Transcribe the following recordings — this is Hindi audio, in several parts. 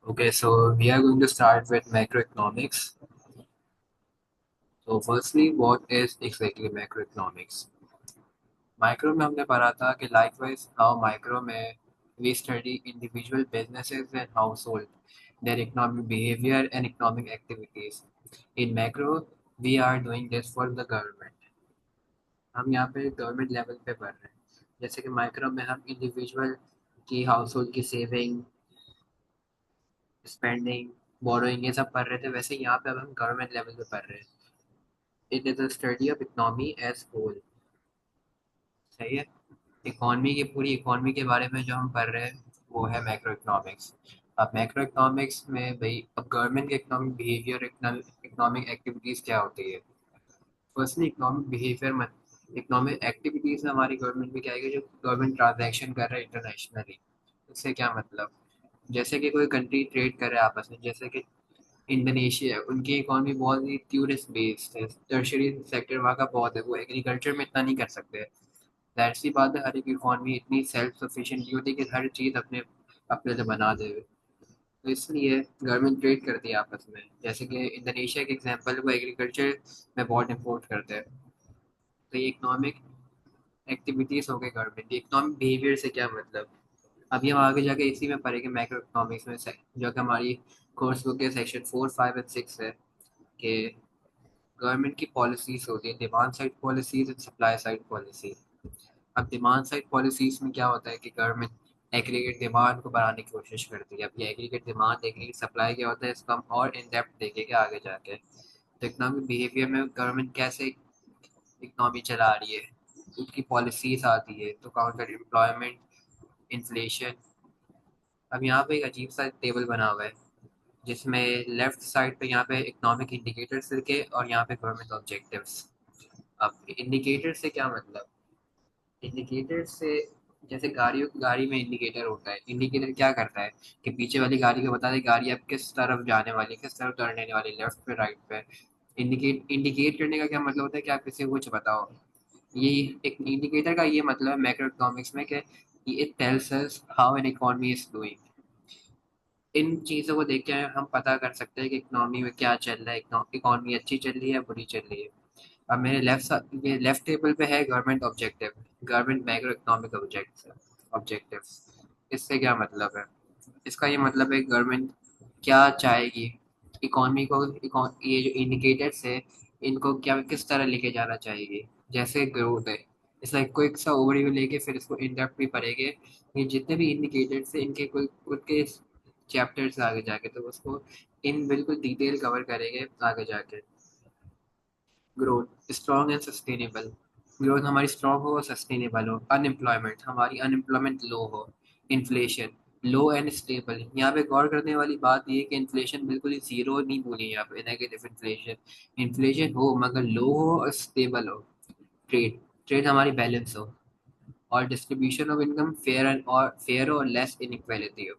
Okay, so we are going to start with macroeconomics. So firstly, what is exactly macroeconomics? Micro में हमने पढ़ा था कि likewise हाउ माइक्रो में we study individual businesses and household, their economic behavior and economic activities. In macro, we are doing this for the government. हम यहाँ पे गवर्नमेंट लेवल पे पढ़ रहे हैं जैसे कि माइक्रो में हम इंडिविजुअल की हाउस होल्ड की सेविंग स्पेंडिंग बोरोइंग ये सब पढ़ रहे थे वैसे यहाँ पे अब हम गवर्नमेंट लेवल पे पढ़ रहे हैं it is a study of economy as whole. सही है। इकोनॉमी की पूरी इकोनॉमी के बारे में जो हम पढ़ रहे हैं वो है मैक्रो इकोनॉमिक्स। अब मैक्रो इकोनॉमिक्स में भाई अब गवर्नमेंट के इकोनॉमिक बिहेवियर इकोनॉमिक एक्टिविटीज़ क्या होती है। फर्स्टली इकोनॉमिक बिहेवियर में इकोनॉमिक एक्टिविटीज़ में हमारी गवर्नमेंट में क्या है कि जो गवर्नमेंट ट्रांजैक्शन कर रहा है इंटरनेशनली। इससे क्या मतलब जैसे कि कोई कंट्री ट्रेड कर रहा है आपस में जैसे कि इंडोनेशिया है उनकी इकोनॉमी बहुत ही टूरिस्ट बेस्ड है टर्शरी सेक्टर वहाँ का बहुत है वो एग्रीकल्चर में इतना नहीं कर सकते। जाहिर सी बात है हर एक इकॉनमी इतनी सेल्फ सफिशिएंट नहीं होती कि हर चीज़ अपने अपने लिए बना दे। तो इसलिए गवर्नमेंट ट्रेड करती है आपस में जैसे कि इंडोनेशिया के एग्जांपल वो एग्रीकल्चर में बहुत इम्पोर्ट करते हैं। तो ये इकोनॉमिक एक्टिविटीज़ हो गई गवर्नमेंट की। इकोनॉमिक बिहेवियर से क्या मतलब अभी हम आगे जाके इसी में पढ़ेंगे मैक्रो इकोनॉमिक्स में जो कि हमारी कोर्स बुक के सेक्शन 4, 5 और 6 है कि गवर्नमेंट की पॉलिसीज होती है demand side policies and supply side policy. अब डिमांड साइड पॉलिसीज में क्या होता है कि गवर्नमेंट एग्रीगेट डिमांड को बढ़ाने की कोशिश करती है। अब ये एग्रीगेट डिमांड एग्रीगेट सप्लाई क्या होता है इसको हम और इन डेप्थ देखेंगे आगे जाके। तो इकोनॉमिक बिहेवियर में गवर्नमेंट कैसे इकोनॉमी चला रही है उसकी पॉलिसीज आती है तो काउंटर एम्प्लॉयमेंट इन्फ्लेशन। अब यहाँ पे एक अजीब सा टेबल बना हुआ है जिसमें लेफ्ट साइड पे यहाँ पे इकोनॉमिक इंडिकेटर्स लिखे और यहाँ पे गवर्नमेंट ऑब्जेक्टिव्स। अब इंडिकेटर से क्या मतलब इंडिकेटर से जैसे गाड़ी में इंडिकेटर होता है इंडिकेटर क्या करता है कि पीछे वाली गाड़ी को बता दे गाड़ी अब किस तरफ जाने वाली है किस तरफ टर्न वाली लेफ्ट पे राइट पे। इंडिकेट करने का क्या मतलब होता है कि आप किसी को कुछ बताओ। ये एक इंडिकेटर का ये मतलब है मैक्रो इकोनॉमिक्स में कि it tells us how an economy is doing. इन चीज़ों को देख के हम पता कर सकते हैं कि इकोनॉमी में क्या चल रहा है इकोनॉमी अच्छी चल रही है या बुरी चल रही है। अब मेरे ये लेफ्ट टेबल पे है government objective government macro economic objectives. इससे क्या मतलब है इसका ये मतलब है गवर्नमेंट क्या चाहेगी इकोनॉमी को ये जो इंडिकेटर्स है इनको क्या किस तरह लेके जाना चाहेगी। जैसे ग्रोथ है इसका क्विक सा ओवरव्यू लेके फिर इसको इन डेप्थ भी पढ़ेंगे। ये जितने भी इंडिकेटर्स हैं इनके कोई उनके चैप्टर्स आगे जाके तो उसको इन बिल्कुल डिटेल कवर करेंगे आगे जाके। Growth strong and sustainable growth हमारी स्ट्रॉन्ग हो और सस्टेनेबल हो। अनएम्प्लॉयमेंट हमारी अनएम्प्लॉयमेंट लो हो। Inflation low and stable. यहाँ पे गौर करने वाली बात ये है कि इन्फ्लेशन बिल्कुल ही जीरो नहीं बोली यहाँ पे नेगेटिव इन्फ्लेशन इन्फ्लेशन हो मगर लो हो और स्टेबल हो। ट्रेड ट्रेड हमारी बैलेंस हो और डिस्ट्रीब्यूशन ऑफ इनकम फेयर और लेस इनइक्वालिटी हो।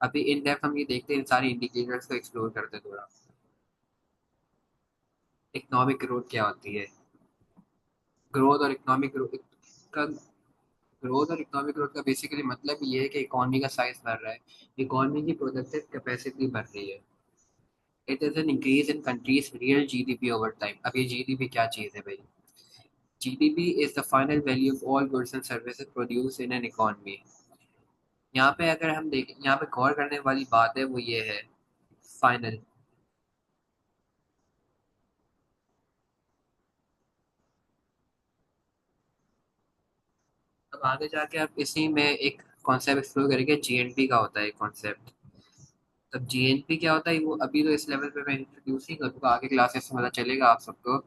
अभी इन डेप्थ हम ये देखते हैं इन सारे इंडिकेटर्स को एक्सप्लोर करते हैं थोड़ा। इकोनॉमिक ग्रोथ क्या होती है ग्रोथ और इकोनॉमिक ग्रोथ का ग्रोथ और इकोनॉमिक ग्रोथ का बेसिकली मतलब ये है कि इकोनॉमी का साइज बढ़ रहा है इकोनॉमी की प्रोडक्टिव कैपेसिटी बढ़ रही है। It is an increase in countries real GDP over time. अब ये जीडीपी क्या चीज़ है भाई। GDP is the final value of all goods and services produce in an economy. यहाँ पे अगर हम देखें यहाँ पे गौर करने वाली बात है वो ये है फाइनल। अब आगे जाके आप इसी में एक कॉन्सेप्ट एक्सप्लोर करेंगे जीएनपी का होता है कॉन्सेप्ट। तब जीएनपी क्या होता है वो अभी तो इस लेवल पे मैं इंट्रोड्यूस ही करूँगा आगे क्लासेस में पता चलेगा आप सबको।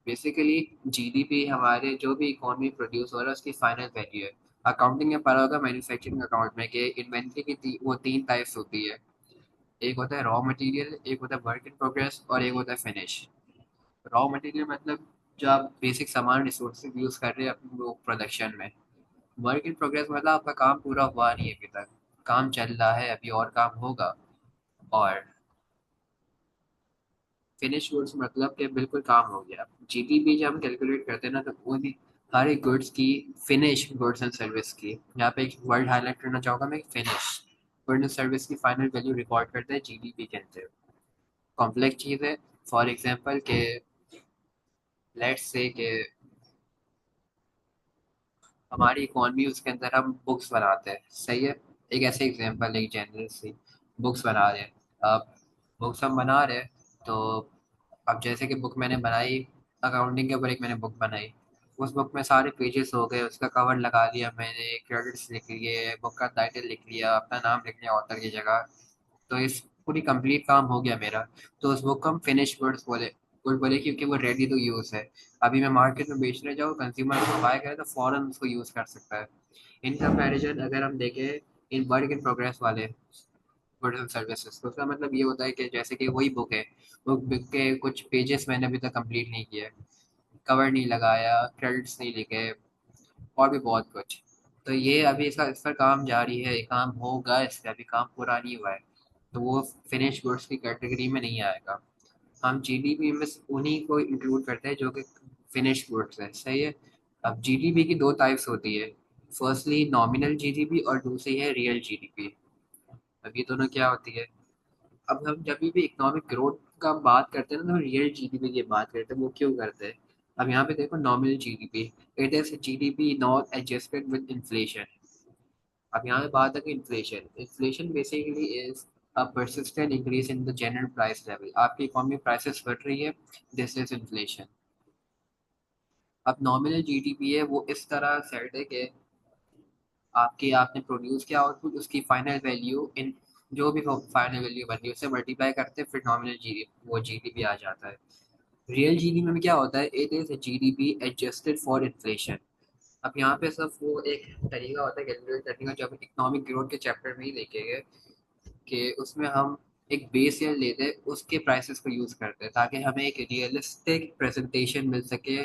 बेसिकली जीडीपी हमारे जो भी इकोनॉमी प्रोड्यूस हो रहा है उसकी फाइनल वैल्यू है। अकाउंटिंग में पढ़ा होगा मैन्युफैक्चरिंग अकाउंट में कि इन्वेंट्री की वो तीन टाइप्स होती है। एक होता है रॉ मटेरियल एक होता है वर्क इन प्रोग्रेस और एक होता है फिनिश। रॉ मटेरियल मतलब जो आप बेसिक सामान रिसोर्सेज यूज़ कर रहे हैं अपनी वो प्रोडक्शन में। वर्क इन प्रोग्रेस मतलब आपका काम पूरा हुआ नहीं है अभी तक काम चल रहा है अभी और काम होगा। और फिनिश गुड्स मतलब कि बिल्कुल काम हो गया। जीडीपी जब हम कैलकुलेट करते हैं ना तो वो भी हर एक गुड्स की फिनिश गुड्स एंड सर्विस की यहाँ पे एक वर्ड हाईलाइट करना चाहूँगा मैं फिनिश। गुड सर्विस की फाइनल वैल्यू रिकॉर्ड करता है जीडीपी के अंदर। कॉम्प्लेक्स चीज़ है। फॉर एग्जांपल के लेट्स से के हमारी इकॉनमी, उसके अंदर हम बुक्स बनाते हैं, सही है। एक ऐसे एग्जांपल, एक जनरल सी बुक्स बना रहे हैं। अब बुक्स हम बना रहे हैं, तो अब जैसे कि बुक मैंने बनाई, अकाउंटिंग के ऊपर एक मैंने बुक बनाई। उस बुक में सारे पेजेस हो गए, उसका कवर लगा दिया मैंने, क्रेडिट्स लिख लिए, बुक का टाइटल लिख लिया, अपना नाम लिख लिया ऑथर की जगह। तो इस पूरी कंप्लीट काम हो गया मेरा। तो उस बुक को हम फिनिश गुड बोले, क्योंकि वो रेडी टू यूज़ है। अभी मैं मार्केट में बेचने जाऊँ, कंज्यूमर उसको बाय करे तो फ़ौरन उसको यूज़ कर सकता है। इन कंपैरिजन अगर हम देखें इन वर्क इन प्रोग्रेस वाले गुड्स एंड सर्विसेज, तो उसका मतलब ये होता है कि जैसे कि वही बुक है, वो बुक के कुछ पेजेस मैंने अभी तक कंप्लीट नहीं किए, कवर नहीं लगाया, क्रेडिट्स नहीं लिखे, और भी बहुत कुछ। तो ये अभी इस पर काम जारी है, ये काम होगा, इसका अभी काम पूरा नहीं हुआ है। तो वो फिनिश गुड्स की कैटेगरी में नहीं आएगा। हम जीडीपी में उन्हीं को इंक्लूड करते हैं जो कि फिनिश गुड्स है, सही है। अब जीडीपी की दो टाइप्स होती है। फर्स्टली नॉमिनल जीडीपी और दूसरी है रियल जीडीपी। अब ये दोनों क्या होती है? अब हम जब भी इकोनॉमिक ग्रोथ का बात करते हैं ना, तो रियल जीडीपी की बात करते हैं। वो क्यों करते हैं? अब यहाँ पे देखो, nominal GDP, it is GDP not adjusted with inflation. अब यहाँ पे बात है कि inflation inflation basically is a persistent increase in the general price level। आपकी इकोनॉमी प्राइसेस बढ़ रही है, दिस इज इन्फ्लेशन। अब नॉमिनल जीडीपी है, वो इस तरह सेट है कि आपने प्रोड्यूस किया आउटपुट, उसकी फाइनल वैल्यू इन जो भी फाइनल वैल्यू बन रही है उससे मल्टीप्लाई करते हैं, फिर नॉमिनल जीडीपी वो जीडीपी आ जाता है। रियल जीडीपी में क्या होता है? It is GDP adjusted for inflation. अब यहाँ पे सब वो एक तरीका होता है कैलकुलेट करने का, जो हम इकोनॉमिक ग्रोथ के चैप्टर में ही देखेंगे, कि उसमें हम एक बेस ईयर लेते हैं, उसके प्राइसेस को यूज़ करते हैं, ताकि हमें एक रियलिस्टिक प्रेजेंटेशन मिल सके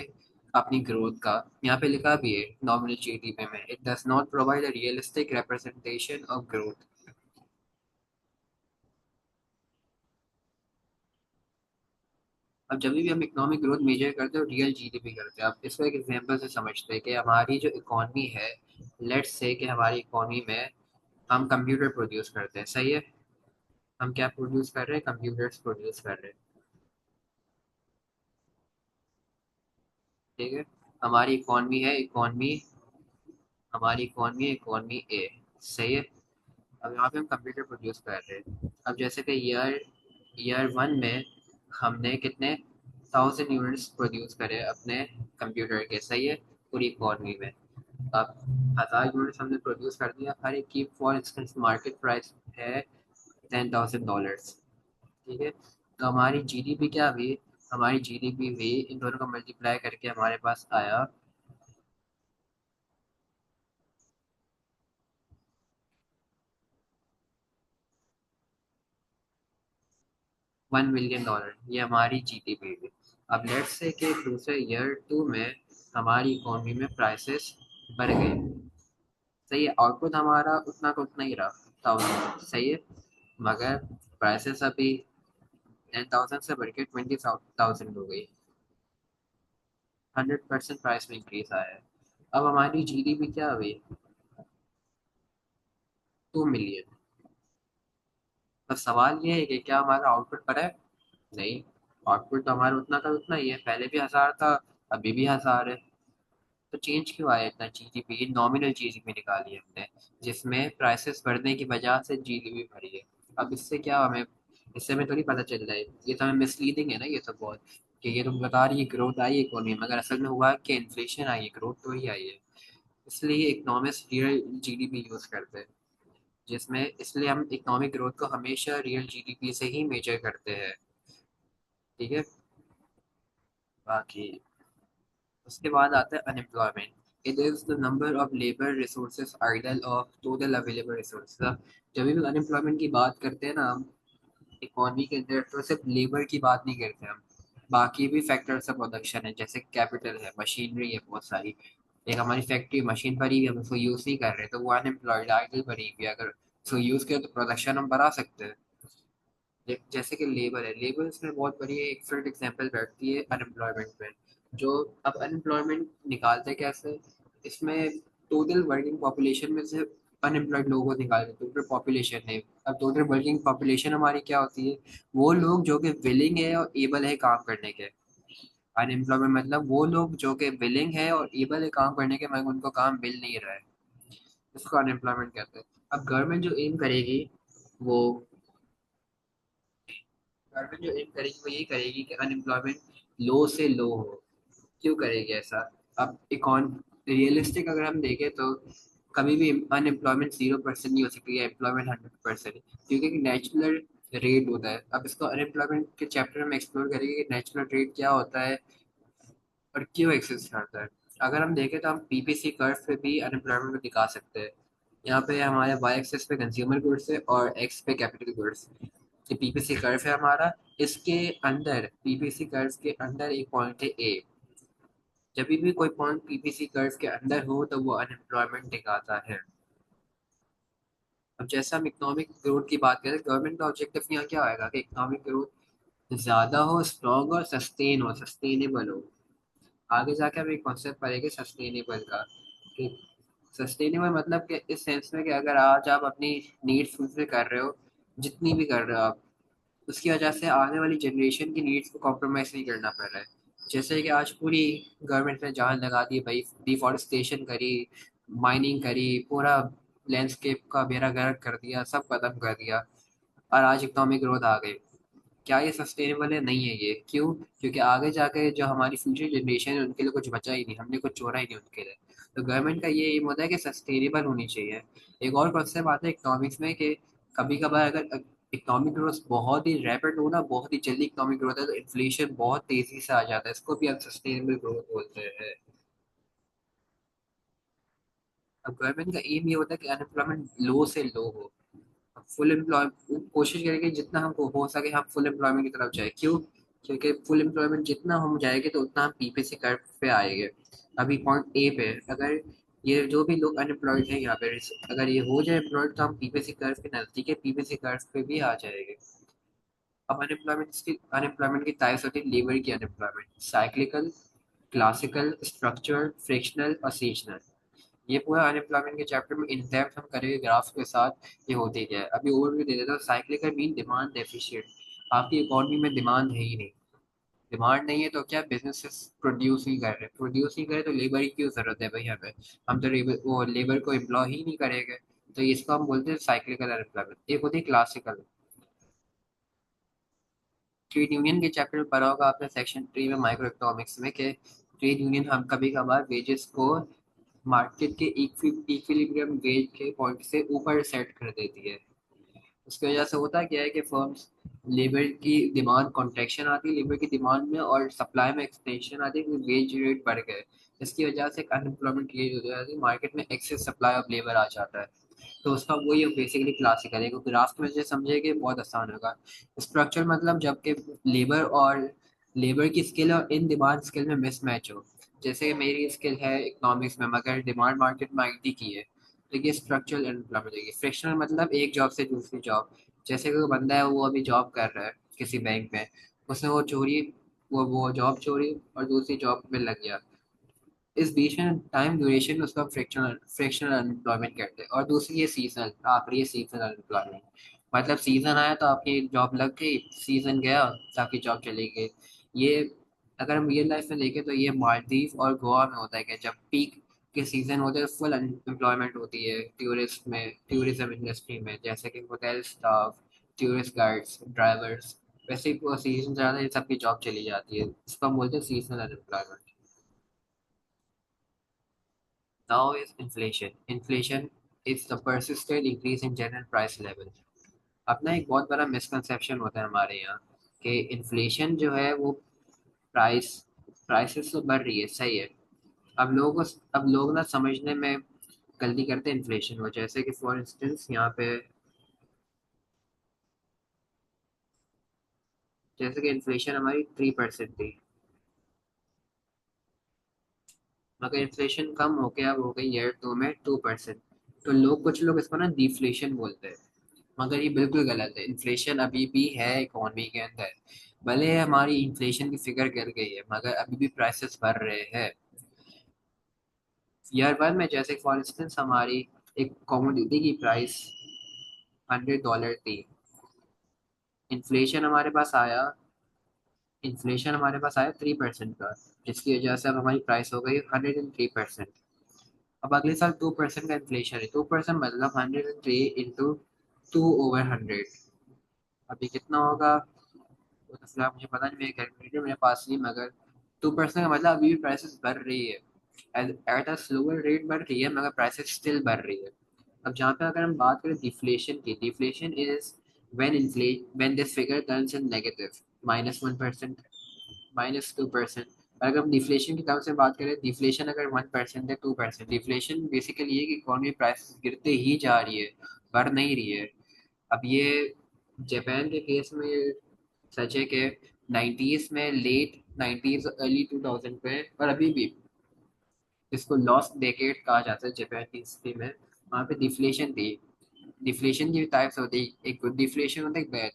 अपनी ग्रोथ का। यहाँ पे लिखा भी है नॉमिनल जीडीपी में, it does not provide a realistic representation of growth. अब जब भी हम इकोनॉमिक ग्रोथ मेजर करते हैं, रियल जीडीपी करते हैं। अब इसको एक एग्जांपल से समझते हैं कि हमारी जो इकोनॉमी है, लेट्स से कि हमारी इकोनॉमी में हम कंप्यूटर प्रोड्यूस करते हैं, सही है। हम क्या प्रोड्यूस कर रहे हैं? कंप्यूटर्स प्रोड्यूस कर रहे हैं, ठीक है। हमारी इकोनॉमी है, इकोनॉमी ए, सही है। अब यहाँ पे हम कंप्यूटर प्रोड्यूस कर रहे हैं। अब जैसे कि ईयर ईयर वन में हमने कितने 1000 यूनिट्स प्रोड्यूस करे अपने कंप्यूटर के, सही है, पूरी इकोनॉमी में। अब 1000 यूनिट्स हमने प्रोड्यूस कर दिया, हर एक की फॉर इंस्टेंस मार्केट प्राइस है $10,000, ठीक है। तो हमारी जीडीपी क्या हुई? हमारी जीडीपी हुई, इन दोनों को मल्टीप्लाई करके हमारे पास आया 1 मिलियन डॉलर, ये हमारी जीडीपी है। अब लेट्स से कि दूसरे ईयर टू में हमारी इकोनॉमी में प्राइसेस बढ़ गए, सही है। आउटपुट हमारा उतना का उतना ही रहा, 1000, सही है। मगर प्राइसेस अभी 10,000 से बढ़ के 20,000 हो गई, 100% प्राइस में इंक्रीज आया है। अब हमारी जीडीपी क्या हुई? 2 मिलियन। तो सवाल ये है कि क्या हमारा आउटपुट बढ़ा है? नहीं, आउटपुट तो हमारा उतना का उतना ही है, पहले भी 1000 था, अभी भी 1000 है। तो चेंज क्यों आया इतना? जीडीपी नॉमिनल जीडीपी निकाली है हमने, जिसमें प्राइसेस बढ़ने की वजह से जीडीपी बढ़ी है। अब इससे क्या हमें, इससे हमें थोड़ी पता चल रहा है, ये तो हमें मिसलीडिंग है ना ये तो बहुत, कि ये तुम बता रही है ग्रोथ आई है इकोनॉमी में, मगर असल में हुआ कि इन्फ्लेशन आई है, ग्रोथ तो ही आई है। इसलिए इकोनॉमिक्स रियल जीडीपी यूज करते हैं, जिसमें इसलिए हम इकोनॉमिक ग्रोथ को हमेशा रियल जीडीपी से ही मेजर करते हैं, ठीक है। बाकी उसके बाद आता है unemployment. It is the number of labour resources idle of total available resources. जब भी अनएम्प्लॉयमेंट की बात करते हैं ना हम इकोनॉमी के अंदर, तो सिर्फ लेबर की बात नहीं करते हम, बाकी भी फैक्टर्स ऑफ प्रोडक्शन है, जैसे कैपिटल है, मशीनरी है बहुत सारी। एक हमारी फैक्ट्री मशीन पड़ी हुई है, हम उसको यूज नहीं कर रहे, तो वो अनएम्प्लॉयड आइडल पड़ी हुई है। अगर उसको यूज करें तो प्रोडक्शन हम बढ़ा सकते हैं। जैसे कि लेबर है, लेबर इसमें बहुत बड़ी एक फिल्ड एग्जांपल बैठती है अनएम्प्लॉयमेंट में। जो अब अनएम्प्लॉयमेंट निकालते कैसे? इसमें टोटल वर्किंग पॉपुलेशन में से अनएम्प्लॉयड लोगों को निकाल देते टोटल पॉपुलेशन है। अब टोटल वर्किंग पॉपुलेशन हमारी क्या होती है? वो लोग जो कि विलिंग है और एबल है काम करने के। अनएम्प्लॉयमेंट मतलब वो लोग जो कि विलिंग है और एबल है काम करने के, मगर उनको काम मिल नहीं रहा है, इसको अनएम्प्लॉयमेंट कहते हैं। अब गवर्नमेंट जो एम करेगी वो गवर्नमेंट जो एम करेगी वो ये करेगी कि अनएम्प्लॉयमेंट लो से लो हो। क्यों करेगी ऐसा? अब इकॉन रियलिस्टिक अगर हम देखें तो कभी भी अनएम्प्लॉयमेंट 0% नहीं हो सकती है, एम्प्लॉयमेंट 100%। क्योंकि एक नेचुरल रेट होता है। अब इसको अनएम्प्लॉयमेंट के चैप्टर में एक्सप्लोर करेंगे कि नेचुरल रेट क्या होता है और क्यों एक्सिस्ट करता है। अगर हम देखें तो हम पीपीसी कर्व पे भी अनएम्प्लॉयमेंट को दिखा सकते हैं। यहाँ पे हमारे वाई एक्सिस पे कंज्यूमर गुड्स है और एक्स पे कैपिटल गुड्स। ये पीपीसी कर्व है हमारा। इसके अंदर पीपीसी कर्व के अंदर एक पॉइंट है ए। जब भी कोई पॉइंट पीपीसी कर्व के अंदर हो तो वो अनएम्प्लॉयमेंट दिखाता है। अब जैसा हम इकोनॉमिक ग्रोथ की बात करें, गवर्नमेंट का ऑब्जेक्टिव यहाँ क्या आएगा कि इकोनॉमिक ग्रोथ ज्यादा हो, स्ट्रॉन्ग और सस्टेन हो, सस्टेनेबल हो। आगे जाके हम एक कॉन्सेप्ट पढ़ेंगे सस्टेनेबल का, कि सस्टेनेबल मतलब कि इस सेंस में कि अगर आज आप अपनी नीड्स फुलफिल कर रहे हो, जितनी भी कर रहे हो आप, उसकी वजह से आने वाली जनरेशन की नीड्स को कॉम्प्रोमाइज नहीं करना पड़ रहा है। जैसे कि आज पूरी गवर्नमेंट ने जान लगा दी भाई, डिफॉरेस्टेशन करी, माइनिंग करी, पूरा लैंडस्केप का बेड़ा गर्क कर दिया, सब खत्म कर दिया, और आज इकोनॉमिक ग्रोथ आ गई। क्या ये सस्टेनेबल है? नहीं है ये। क्यों? क्योंकि आगे जाके जो हमारी फ्यूचर जनरेशन है उनके लिए कुछ बचा ही नहीं, हमने कुछ छोड़ा ही नहीं उनके लिए। तो गवर्नमेंट का ये एम होता है कि सस्टेनेबल होनी चाहिए। एक और कॉन्सेप्ट आता है इकोनॉमिक्स में कि कभी कभार अगर इकोनॉमिक ग्रोथ बहुत ही रैपिड हो ना, बहुत ही जल्दी इकोनॉमिक ग्रोथ है, तो इन्फ्लेशन बहुत तेजी से आ जाता है, इसको भी हम सस्टेनेबल ग्रोथ बोलते हैं। अब गवर्नमेंट का एम ये होता है कि अनएम्प्लॉयमेंट लो से लो हो। फुल एम्प्लॉय कोशिश करेंगे जितना हमको हो सके हम फुल एम्प्लॉयमेंट की तरफ जाए। क्यों? क्योंकि फुल एम्प्लॉयमेंट जितना हम जाएंगे तो उतना हम पीपीसी कर्व पे आएंगे। अभी पॉइंट ए पे अगर ये जो भी लोग अनएम्प्लॉयड हैं यहाँ पे, अगर ये हो जाए एम्प्लॉयड, तो हम पीपीसी कर्व के नजदीक है, पीपीसी कर्व पे भी आ जाएंगे। अब अनएम्प्लॉयमेंट की टाइप्स होती है लेबर की unemployment: cyclical, classical, structural, frictional और सीजनल। ये पूरा अनएम्प्लॉयमेंट के चैप्टर में इन डेप्थ हम करेंगे ग्राफ्स के साथ। ये होती क्या है अभी ओवरव्यू दे देता हूँ। साइक्लिकल मीन डिमांड डेफिशिएंट, आपकी इकोनॉमी में डिमांड है ही नहीं। डिमांड नहीं है तो क्या बिजनेसेस प्रोड्यूस ही कर रहे, प्रोड्यूस ही करे तो लेबर की क्यों जरूरत है भाई हमें? हम तो लेबर वो लेबर को एम्प्लॉय ही नहीं करेंगे। तो इसको हम बोलते हैं साइक्लिकल अनएम्प्लॉयमेंट। एक होती है क्लासिकल। ट्रेड यूनियन के चैप्टर में पढ़ा होगा आपने सेक्शन 3 में माइक्रो इकोनॉमिक्स में, कि ट्रेड यूनियन हम कभी कभार वेजेस को मार्केट के इक्विलिब्रियम वेज के पॉइंट से ऊपर सेट कर देती है। उसकी वजह से होता क्या है कि फर्म्स लेबर की डिमांड कॉन्ट्रैक्शन आती है लेबर की डिमांड में, और सप्लाई में एक्सटेंशन आती है क्योंकि वेज रेट बढ़ गए। इसकी वजह से अनएम्प्लॉयमेंट क्रिएट हो जाती है, मार्केट में एक्सेस सप्लाई ऑफ लेबर आ जाता है। तो उसका वही बेसिकली क्लासिकल है, क्योंकि ग्राफ में से समझेंगे बहुत आसान होगा। स्ट्रक्चर मतलब जबकि लेबर और लेबर की स्किल और इन डिमांड स्किल में मिसमैच हो। जैसे मेरी स्किल है इकोनॉमिक्स में मगर डिमांड मार्केट में आईटी की है, तो ये स्ट्रक्चरल अनएम्प्लॉयमेंट है। फ्रिक्शनल मतलब एक जॉब से दूसरी जॉब। जैसे कोई बंदा है वो अभी जॉब कर रहा है किसी बैंक में, उसने वो जॉब छोड़ी और दूसरी जॉब में लग गया। इस बीच में टाइम ड्यूरेशन उसका फ्रैक्शनल फ्रैक्शनल अनएम्प्लॉयमेंट कहते हैं। और दूसरी ये सीजनल, आखिरी ये सीजनल अनएम्प्लॉयमेंट। मतलब सीजन आया तो आपकी जॉब लग गई, सीजन गया तो आपकी जॉब चली गई। ये अगर हम रियल लाइफ में देखें तो ये मालदीव और गोवा में होता है कि जब पीक के सीजन होते हैं फुल अनएम्प्लॉयमेंट होती है टूरिस्ट में, टूरिज्म इंडस्ट्री में, जैसे कि hotel staff, tourist guides, drivers. वैसे ही सीजन ज़्यादा है सबकी जॉब चली जाती है, इसको हम बोलते हैं seasonal unemployment. Now is inflation. Inflation is the persistent increase in general price level. अपना एक बहुत बड़ा मिसकंसेप्शन होता है हमारे यहाँ कि इन्फ्लेशन जो है वो प्राइस प्राइसेस तो बढ़ रही है, सही है। अब लोग ना समझने में गलती करते हैं इन्फ्लेशन को। जैसे कि फॉर इंस्टेंस यहाँ पे, जैसे कि इन्फ्लेशन हमारी 3% थी, मगर इन्फ्लेशन कम होके अब हो गई ईयर 2 में 2%। तो कुछ लोग इसको ना डिफ्लेशन बोलते हैं, मगर ये बिल्कुल गलत है। इन्फ्लेशन अभी भी है इकोनॉमी के अंदर। भले हमारी इन्फ्लेशन की फिगर गिर गई है मगर अभी भी प्राइसेस बढ़ रहे हैं। ईयर 1 में जैसे फॉर इंस्टेंस हमारी एक कॉमोडिटी की प्राइस $100 थी। इन्फ्लेशन हमारे पास आया इन्फ्लेशन हमारे पास आया 3% का, जिसकी वजह से अब हमारी प्राइस हो गई 103%। अब अगले साल 2% का इन्फ्लेशन है, 2% मतलब 103 × 2/100। अभी कितना होगा वो तो फिलहाल मुझे पता नहीं, मेरे कैलकुलेटर मेरे पास नहीं, मगर 2% का मतलब अभी भी प्राइसेस बढ़ रही है। एट अ स्लोअर रेट बढ़ रही है, मगर प्राइसेस स्टिल बढ़ रही है। अब जहाँ पे अगर हम बात करें डिफ्लेशन की, deflation is when this figure turns in negative, -1%, -2%। और अगर हम डिफ्लेशन की तरफ से बात करें, डिफ्लेशन अगर 1% है, 2%, डिफ्लेशन बेसिकली ये कि इकोनॉमी प्राइस गिरते ही जा रही है, बढ़ नहीं रही है। अब ये जापान के केस में सच है कि 90s में, लेट 90s अर्ली 2000 में, और अभी भी इसको लॉस्ट डेकेड कहा जाता है जापान की हिस्ट्री में। वहाँ पे डिफ्लेशन थी। डिफ्लेशन की टाइप्स होती है, एक गुड डिफ्लेशन होता है, एक बैड।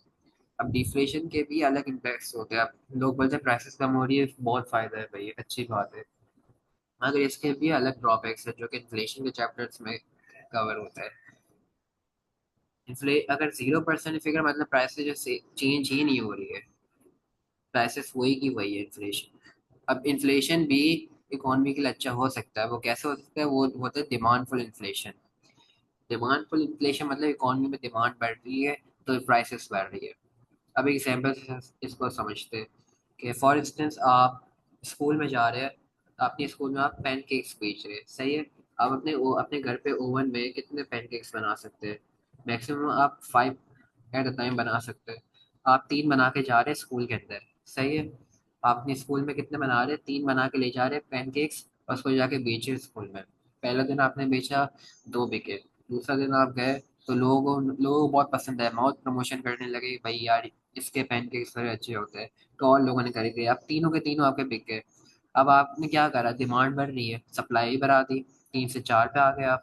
अब डिफ्लेशन के भी अलग इम्पैक्ट्स होते हैं। अब लोग बोलते हैं प्राइसेस कम हो रही है, बहुत फायदा है भाई, अच्छी बात है, मगर इसके भी अलग ड्रॉबैक्स है जो कि इन्फ्लेशन के चैप्टर्स में कवर होता है। इन्फ्ले अगर 0% फिगर मतलब प्राइसेस जो चेंज ही नहीं हो रही है, प्राइसेस वही की वही है इन्फ्लेशन। अब इन्फ्लेशन भी इकोनॉमी के लिए अच्छा हो सकता है। वो कैसे हो सकता है? वो होता है डिमांडफुल इन्फ्लेशन। डिमांडफुल इन्फ्लेशन मतलब इकोनॉमी में डिमांड बढ़ रही है तो प्राइसेस बढ़ रही है। अब एग्जाम्पल से इसको समझते हैं कि फॉर इंस्टेंस आप स्कूल में जा रहे हैं, अपने स्कूल में आप पैनकेक्स बेच रहे हैं, सही है। आप अपने घर पे ओवन में कितने पैनकेक्स बना सकते हैं? मैक्सिमम आप 5 एट अ टाइम बना सकते हैं। आप 3 बना के जा रहे हैं स्कूल के अंदर, सही है। आप अपने स्कूल में कितने बना रहे हैं? 3 बना के ले जा रहे हैं पैनकेक्स, और उसको जाके बेचे स्कूल में। पहला दिन आपने बेचा, 2 बिके। दूसरा दिन आप गए तो लोगों को बहुत पसंद है, बहुत प्रमोशन करने लगे, भाई यार इसके पैनकेक्स बड़े अच्छे होते हैं, तो और लोगों ने खरीद लिया। अब तीनों के तीनों आपके बिक गए। अब आपने क्या करा? डिमांड बढ़ रही है, सप्लाई बढ़ा दी, 3 से 4 पे आ गए आप,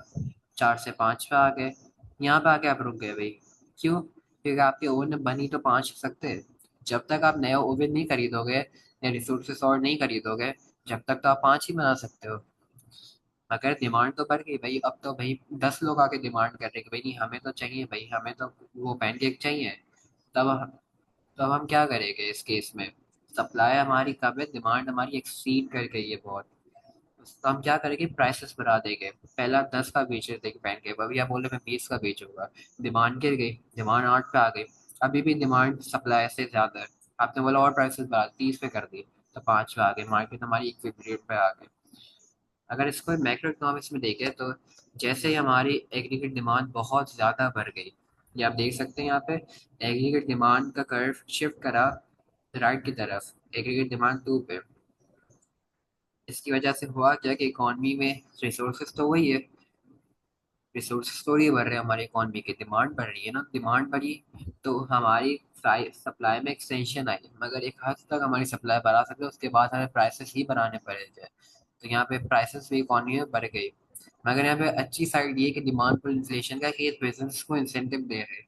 4 से 5 पे आ गए। यहाँ पे आके आप रुक गए भाई। क्यों? क्योंकि आपके ओवन में बन ही तो 5 सकते हैं। जब तक आप नया ओवन नहीं खरीदोगे या रिसोर्सेस और नहीं खरीदोगे, जब तक तो आप 5 ही बना सकते हो। मगर डिमांड तो बढ़ गई भाई, अब तो भाई 10 लोग आके डिमांड कर रहे हैं कि भाई नहीं हमें तो चाहिए भाई, हमें तो वो पैनकेक चाहिए। तब तब हम क्या करेंगे इस केस में? सप्लाई हमारी कम है, डिमांड हमारी एक्सीड कर गई है बहुत। तो हम क्या करेंगे? प्राइसेस बढ़ा देंगे। पहला 10 का बेच रहे थे पैनकेक, अभी आप बोल रहे मैं 20 का बेचूंगा। डिमांड गिर गई, डिमांड 8 पे आ गई। अभी भी डिमांड सप्लाई से ज्यादा है। आपने बोला और प्राइसेस बढ़ा, 30 पे कर दी, तो 5 पे आ गए, मार्केट हमारी इक्विलिब्रियम पे आ गई। अगर इसको मैक्रो इकोनॉमिक्स में देखें तो जैसे ही हमारी एग्रीगेट डिमांड बहुत ज़्यादा बढ़ गई, ये आप देख सकते हैं यहाँ पे, एग्रीगेट डिमांड का कर्व शिफ्ट करा राइट की तरफ, एग्रीगेट डिमांड 2 पे। इसकी वजह से हुआ क्या कि इकोनॉमी में रिसोर्सेज तो वही है, रिसोर्सेज तो ये बढ़ रहे हैं, हमारी इकोनॉमी की डिमांड बढ़ रही है ना, डिमांड बढ़ी तो हमारी सप्लाई में एक्सटेंशन आई, मगर एक हद तक हमारी सप्लाई बढ़ा सकते हैं, उसके बाद हमें प्राइसेस ही बढ़ाने पड़े थे। तो यहाँ पे प्राइसेस भी इकोनॉमी में बढ़ गई। मगर यहाँ पे अच्छी साइड ये कि डिमांड पुल इन्फ्लेशन का, कि ये बिजनेस को इंसेंटिव दे रहे हैं।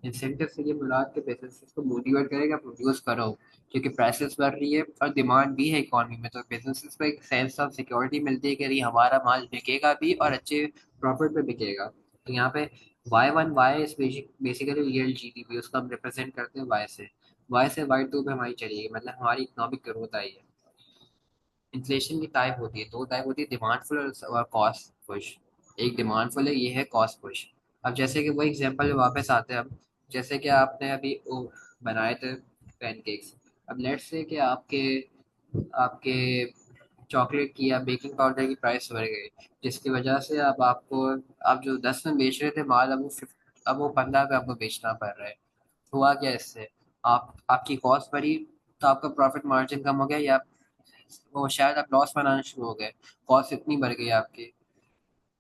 इंसेंटिव से ये मुराद के बिजनेस को मोटिवेट करेगा प्रोड्यूस करो, क्योंकि प्राइसेस बढ़ रही है और डिमांड भी है इकोनॉमी में, तो बिजनेसेस को एक सेंस ऑफ सिक्योरिटी मिलती है कि अरे हमारा माल बिकेगा भी और अच्छे प्रॉफिट पे बिकेगा। तो यहाँ पे Y1 y is basically real GDP, उसको हम रिप्रेजेंट करते हैं Y से Y2 पे हमारी चलेगी, मतलब हमारी इकोनॉमिक ग्रोथ आई है। इन्फ्लेशन की टाइप होती है, 2 टाइप होती है, डिमांड फुल और कॉस्ट पुश। एक डिमांड फुल है, ये है कॉस्ट पुश। अब जैसे कि वो एग्जांपल में वापस आते हैं हम, जैसे कि आपने अभी वो बनाए थे पैनकेक्स। अब लेट्स से कि आपके आपके चॉकलेट की या बेकिंग पाउडर की प्राइस बढ़ गई, जिसकी वजह से अब आपको, आप जो 10 में बेच रहे थे माल, अब वो 15 पे आपको बेचना पड़ रहा है। हुआ क्या इससे? आपकी कॉस्ट बढ़ी, तो आपका प्रॉफिट मार्जिन कम हो गया, या वो शायद आप लॉस बनाना शुरू हो गए, कॉस्ट इतनी बढ़ गई आपकी।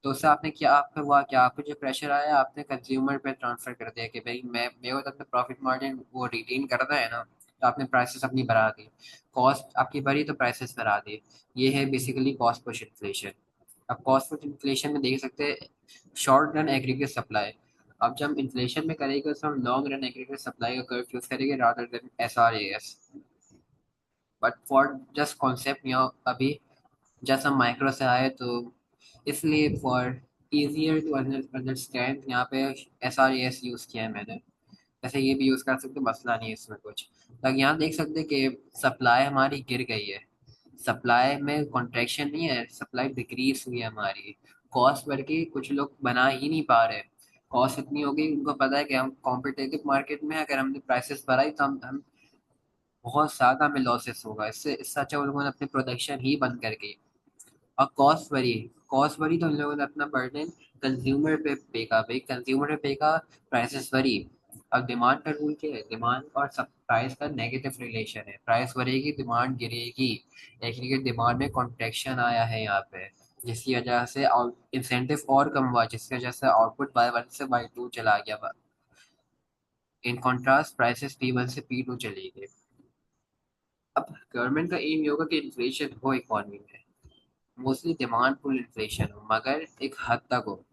तो उससे आपने क्या, आपका हुआ क्या, आपको जो प्रेशर आया आपने कंज्यूमर पे ट्रांसफर कर दिया कि भाई मैं, मेरे को तो अपना प्रॉफिट मार्जिन वो रिटेन करना है ना, तो आपने प्राइसेस अपनी बढ़ा दी, कॉस्ट आपकी बढ़ी तो प्राइसेस बढ़ा दी। ये है बेसिकली कॉस्ट पुश इन्फ्लेशन। अब कॉस्ट पुश इन्फ्लेशन में देख सकते हैं शॉर्ट रन एग्रीगेट सप्लाई। अब जब इन्फ्लेशन में करेंगे तो हम लॉन्ग रन एग्रीगेट सप्लाई का कर्व यूज करेंगे rather than SRAS। But for just concept यहाँ अभी, जैसे हम माइक्रो से आए तो इसलिए फॉर ईजियर टू अंडरस्टैंड, यहाँ पे SRAS यूज़ किया है मैंने। वैसे ये भी यूज़ कर सकते, मसला नहीं है इसमें कुछ। तक यहाँ देख सकते कि सप्लाई हमारी गिर गई है। सप्लाई में कॉन्ट्रैक्शन नहीं है, सप्लाई डिक्रीज हुई है हमारी। कॉस्ट बढ़ के कुछ लोग बना ही नहीं पा रहे। कॉस्ट इतनी हो गई, उनको पता है कि हम कॉम्पिटेटिव मार्केट में हैं, अगर हमने प्राइसेस बढ़ाई तो हम बहुत ज़्यादा में लॉसेस होगा। इससे अच्छा उन लोगों ने अपनी प्रोडक्शन ही बंद कर दी। और कॉस्ट बढ़ी तो उन लोगों ने अपना बर्डन कंज्यूमर पे पे का भाई, कंज्यूमर पे पे का, प्राइसेस बढ़ी। अब डिमांड का रूल क्या है? डिमांड और सब प्राइस का नेगेटिव रिलेशन है। प्राइस बढ़ेगी, डिमांड गिरेगी। एक्चुअली डिमांड में कॉन्ट्रेक्शन आया है यहाँ पे, जिसकी वजह से इंसेंटिव और कम हुआ, जिसकी वजह से आउटपुट बाय 1 से बाय 2 चला गया। इन कॉन्ट्रास्ट प्राइसेस P1 से P2 चली गई। अब गवर्नमेंट का एम ये होगा कि इन्फ्लेशन हो इकोनॉमी में, मोस्टली डिमांड पुल इन्फ्लेशन हो, मगर एक हद तक हो।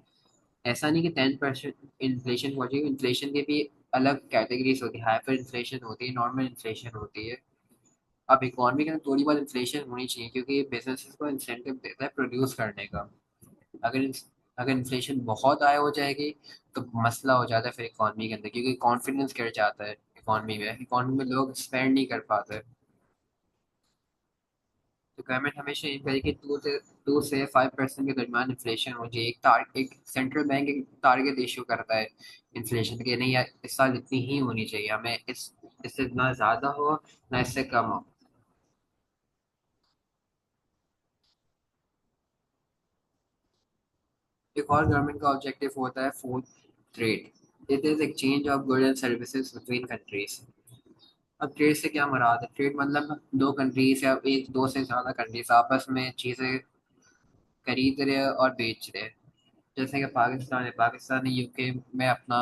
ऐसा नहीं कि 10% इन्फ्लेशन हो जाएगी। इन्फ्लेशन के भी अलग कैटेगरीज होती है, हाइपर इन्फ्लेशन होती है, नॉर्मल इन्फ्लेशन होती है। अब इकोनॉमी के अंदर थोड़ी बहुत इन्फ्लेशन होनी चाहिए, क्योंकि ये बिजनेसेस को इंसेंटिव देता है प्रोड्यूस करने का। अगर अगर इन्फ्लेशन बहुत हाई हो जाएगी तो मसला हो जाता है फिर इकोनॉमी के अंदर, क्योंकि कॉन्फिडेंस गिर जाता है इकोनॉमी में लोग स्पेंड नहीं कर पाते। तो गवर्नमेंट हमेशा एम करेगी 2 से 5% के दरमियान इन्फ्लेशन हो जाए। एक सेंट्रल बैंक एक टारगेट इशू करता है इन्फ्लेशन के, नहीं यार इस साल इतनी ही होनी चाहिए हमें, इससे ना ज़्यादा हो ना इससे कम हो। एक और गवर्नमेंट का ऑब्जेक्टिव होता है fourth trade. It is exchange of good and services between countries. अब ट्रेड से क्या मुराद है? ट्रेड मतलब दो कंट्रीज या एक दो से ज़्यादा कंट्रीज आपस में चीज़ें खरीद रहे हैं और बेच रहे हैं। जैसे कि पाकिस्तान है, पाकिस्तान ने यूके में अपना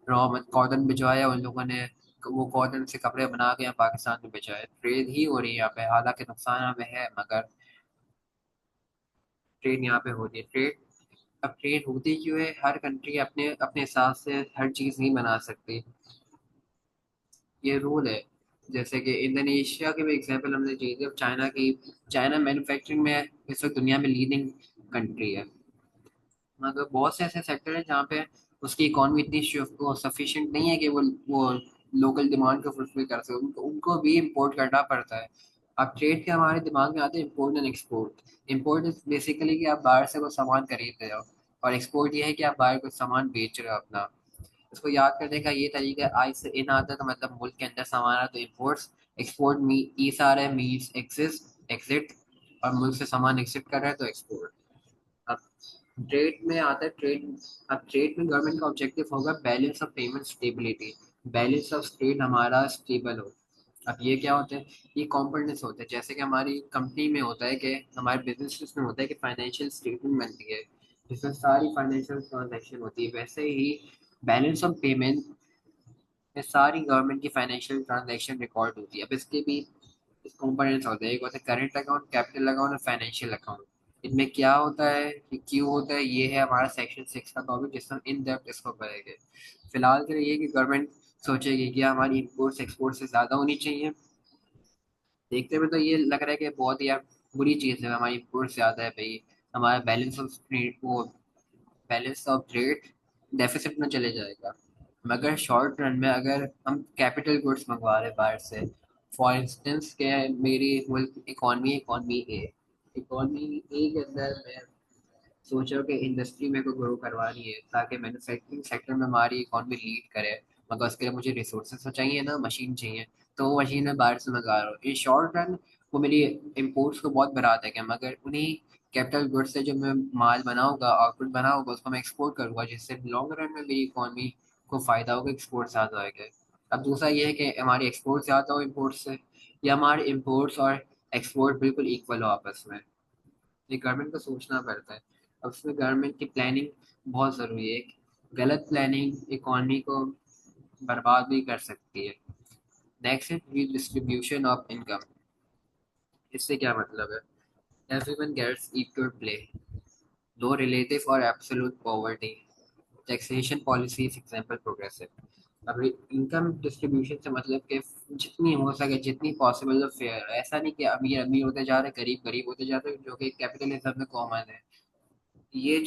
रॉ कॉटन भिजवाया, उन लोगों ने वो कॉटन से कपड़े बना के यहाँ पाकिस्तान में भिजवाए। ट्रेड ही हो रही है यहाँ पे, हालांकि नुकसान यहाँ पे है, मगर ट्रेड यहाँ पे हो रही है। ट्रेड, अब ट्रेड होती क्यों है? हर कंट्री अपने अपने हिसाब से हर चीज़ नहीं बना सकती, ये रूल है। जैसे कि इंडोनेशिया के भी एग्जांपल हमने चाहिए, अब चाइना मैन्युफैक्चरिंग में इस वक्त दुनिया में लीडिंग कंट्री है, मगर बहुत से ऐसे सेक्टर हैं जहाँ पे उसकी इकॉनमी इतनी सफिशिएंट नहीं है कि वो लोकल डिमांड को फुलफिल कर सके, उनको भी इंपोर्ट करना पड़ता है। अब ट्रेड के हमारे दिमाग में आते हैं import and export. Import is basically कि आप बाहर से कोई सामान खरीद रहे हो, और एक्सपोर्ट ये है कि आप बाहर कोई सामान बेच रहे हो अपना। इसको याद करने का ये तरीका है, आई से इन आता है तो मतलब मुल्क के अंदर सामान आता है तो इम्पोर्ट्स। एक्सपोर्ट मी ई से आ रहा है, मीन्स एग्जिट, और मुल्क से सामान एग्जिट कर रहा है तो एक्सपोर्ट। अब ट्रेड में आता है ट्रेड। अब ट्रेड में गवर्नमेंट का ऑब्जेक्टिव होगा balance of payment stability, balance of trade हमारा स्टेबल हो। अब ये क्या होता है? ये कॉम्पोनेंट्स होते हैं, जैसे कि हमारी कंपनी में होता है कि हमारे बिजनेस में होता है कि फाइनेंशियल स्टेटमेंट बनती है, जिसमें सारी फाइनेंशियल ट्रांजैक्शन होती है। वैसे ही बैलेंस ऑफ पेमेंट में सारी गवर्नमेंट की फाइनेंशियल ट्रांजैक्शन रिकॉर्ड होती है। अब इसके भी इस कंपोनेंट्स होते हैं, एक होता है करंट अकाउंट, कैपिटल अकाउंट और फाइनेंशियल अकाउंट। इनमें क्या होता है, ये क्यों होता है, ये है हमारा सेक्शन 6 का टॉपिक, जिसमें हम इन डेप्थ इसको पढ़ेंगे। फिलहाल के लिए ये कि गवर्नमेंट सोचेगी कि हमारी इम्पोर्ट्स एक्सपोर्ट से ज़्यादा होनी चाहिए। देखते हुए तो ये लग रहा है कि बहुत ही यार बुरी चीज़ है हमारी इम्पोर्ट ज़्यादा है भाई। हमारा बैलेंस ऑफ ट्रेड डेफिसिट में चले जाएगा। मगर शॉर्ट रन में अगर हम कैपिटल गुड्स मंगवा रहे हैं बाहर से, फॉर इंस्टेंस के मेरी मुल्क इकॉनमी ए के अंदर मैं सोच रहा हूँ कि इंडस्ट्री मेरे को ग्रो करवानी है, ताकि मैन्युफैक्चरिंग सेक्टर में हमारी इकॉनमी लीड करे। मगर उसके लिए मुझे रिसोर्सेज तो चाहिए ना, मशीन चाहिए। तो वो मशीन मैं बाहर से मंगा रहा हूँ। इन शॉर्ट रन वो मेरी इम्पोर्ट्स को बहुत बढ़ा देगा, मगर उन्हीं कैपिटल गुड्स से जो मैं माल बनाऊंगा, आउटपुट बनाऊंगा, उसको मैं एक्सपोर्ट करूंगा, जिससे लॉन्ग रन में मेरी इकॉनमी को फायदा होगा, एक्सपोर्ट ज़्यादा होगा। अब दूसरा ये है कि हमारी एक्सपोर्ट ज़्यादा हो इम्पोर्ट से, या हमारे इम्पोर्ट्स और एक्सपोर्ट बिल्कुल इक्वल हो आपस में। ये गवर्नमेंट को सोचना पड़ता है। अब उसमें गवर्नमेंट की प्लानिंग बहुत ज़रूरी है। गलत प्लानिंग इकॉनमी को बर्बाद भी कर सकती है। नेक्स्ट है रीडिस्ट्रीब्यूशन ऑफ इनकम। इससे क्या मतलब है? Everyone gets equal play, no relative और absolute poverty, taxation policies example progressive. अब इनकम डिस्ट्रीब्यूशन से मतलब कि जितनी हो सके, जितनी पॉसिबल हो फेयर। ऐसा नहीं कि अमीर अमीर होते जा रहे हैं, गरीब गरीब होते जाते हैं, जो कि कैपिटलिज्म में कॉमन है। ये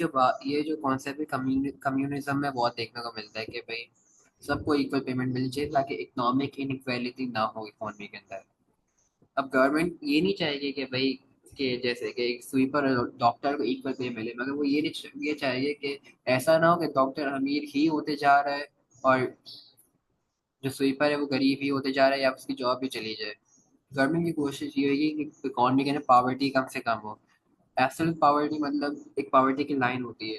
जो कॉन्सेप्ट है कम्युनिज्म में बहुत देखने को मिलता है कि भाई सबको इक्वल पेमेंट मिलनी चाहिए ताकि इकोनॉमिक इनइक्वालिटी ना हो इकोनॉमी के अंदर। अब गवर्नमेंट ये नहीं चाहेगी कि भाई कि जैसे कि एक स्वीपर और डॉक्टर को इक्वल पे मिले, मगर वो ये चाहिए कि ऐसा ना हो कि डॉक्टर अमीर ही होते जा रहा है और जो स्वीपर है वो गरीब ही होते जा रहा है या उसकी जॉब भी चली जाए। गवर्नमेंट की कोशिश ये होगी कि इकॉनमी के अंदर पावर्टी कम से कम हो। एब्सोल्यूट पावर्टी मतलब एक पावर्टी की लाइन होती है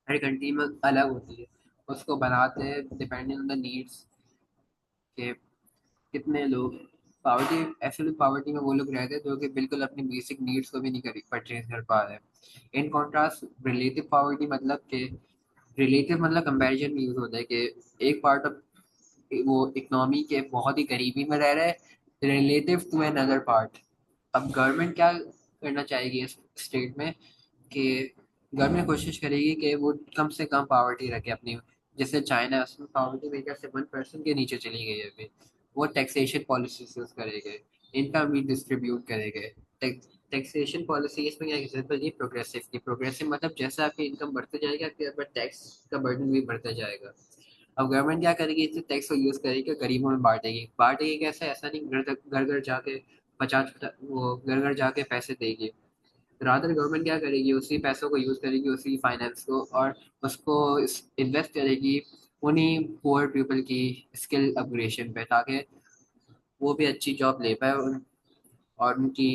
हर कंट्री में अलग होती है, उसको बनाते हैं डिपेंडिंग ऑन द नीड्स के कितने लोग। पावर्टी एब्सोल्यूट पावर्टी में वो लोग रहते हैं जो कि बिल्कुल अपनी बेसिक नीड्स को भी नहीं कर परचेज कर पा रहे हैं। इन कॉन्ट्रास्ट रिलेटिव पावर्टी मतलब कि रिलेटिव मतलब कंपैरिजन में यूज होता है कि एक पार्ट ऑफ वो इकोनॉमी के बहुत ही करीबी में रह रहा है relative to an other part. अब गवर्नमेंट क्या करना चाहेगी इस स्टेट में कि गवर्नमेंट कोशिश करेगी कि वो कम से कम पावर्टी रखे अपनी। जैसे चाइना है, उसमें पावर्टी मेकर से 1% के नीचे चली गई है अभी। वो टैक्सेशन पॉलिसी यूज करेंगे, इनकम भी डिस्ट्रीब्यूट करेंगे। टैक्सेशन पॉलिसी इसमें क्या एग्जाम्पल ये प्रोग्रेसिव की, प्रोग्रेसिव मतलब जैसे आपकी इनकम बढ़ते जाएगा आपके ऊपर टैक्स का बर्डन भी बढ़ता जाएगा। अब गवर्नमेंट क्या करेगी, इस टैक्स को यूज करेगी गरीबों में बांटेगी। बांटेगी कैसे, ऐसा नहीं घर घर जाके 50 वो घर घर जाके पैसे देगी। रादर गवर्नमेंट क्या करेगी, उसी पैसों को यूज करेगी उसी फाइनेंस को और उसको इन्वेस्ट करेगी उन्हीं पुअर पीपल की स्किल अपग्रेडेशन पे ताकि वो भी अच्छी जॉब ले पाए और उनकी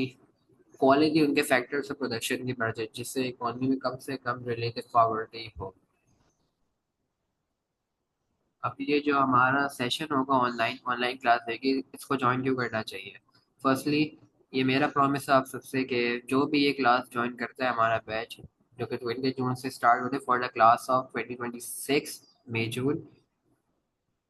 क्वालिटी उनके फैक्टर्स ऑफ प्रोडक्शन की बढ़ जाए जिससे इकोनॉमी में कम से कम रिलेटिव पॉवर्टी हो। अब ये जो हमारा सेशन होगा ऑनलाइन ऑनलाइन क्लास रहेगी, इसको ज्वाइन क्यों करना चाहिए। फर्स्टली ये मेरा प्रॉमिस है आप सबसे कि जो भी ये क्लास ज्वाइन करता है हमारा बैच जो कि 20 जून से स्टार्ट होते फॉर द क्लास ऑफ 2026 मई जून,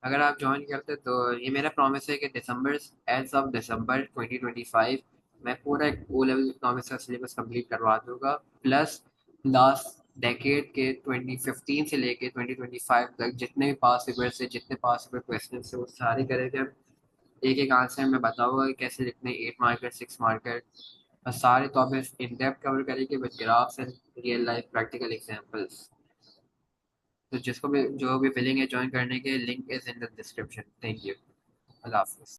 अगर आप ज्वाइन करते तो ये मेरा प्रॉमिस है कि दिसंबर एज ऑफ दिसंबर 2025 मैं पूरा ओ लेवल इकोनॉमिक्स का सिलेबस कंप्लीट करवा दूंगा। प्लस लास्ट डेकेड के 2015 से लेके 2025 तक जितने भी पास पेपर से जितने पास पेपर क्वेश्चन से वो सारे करेंगे। एक एक आंसर मैं बताऊंगा कि कैसे लिखने 8 मार्कर 6 मार्कर और सारे टॉपिक्स इन डेप्थ कवर करेंगे with graphs and real life practical examples. तो जिसको भी जो भी विलिंग है ज्वाइन करने के link is in the description. Thank you. अल्लाह हाफिज़।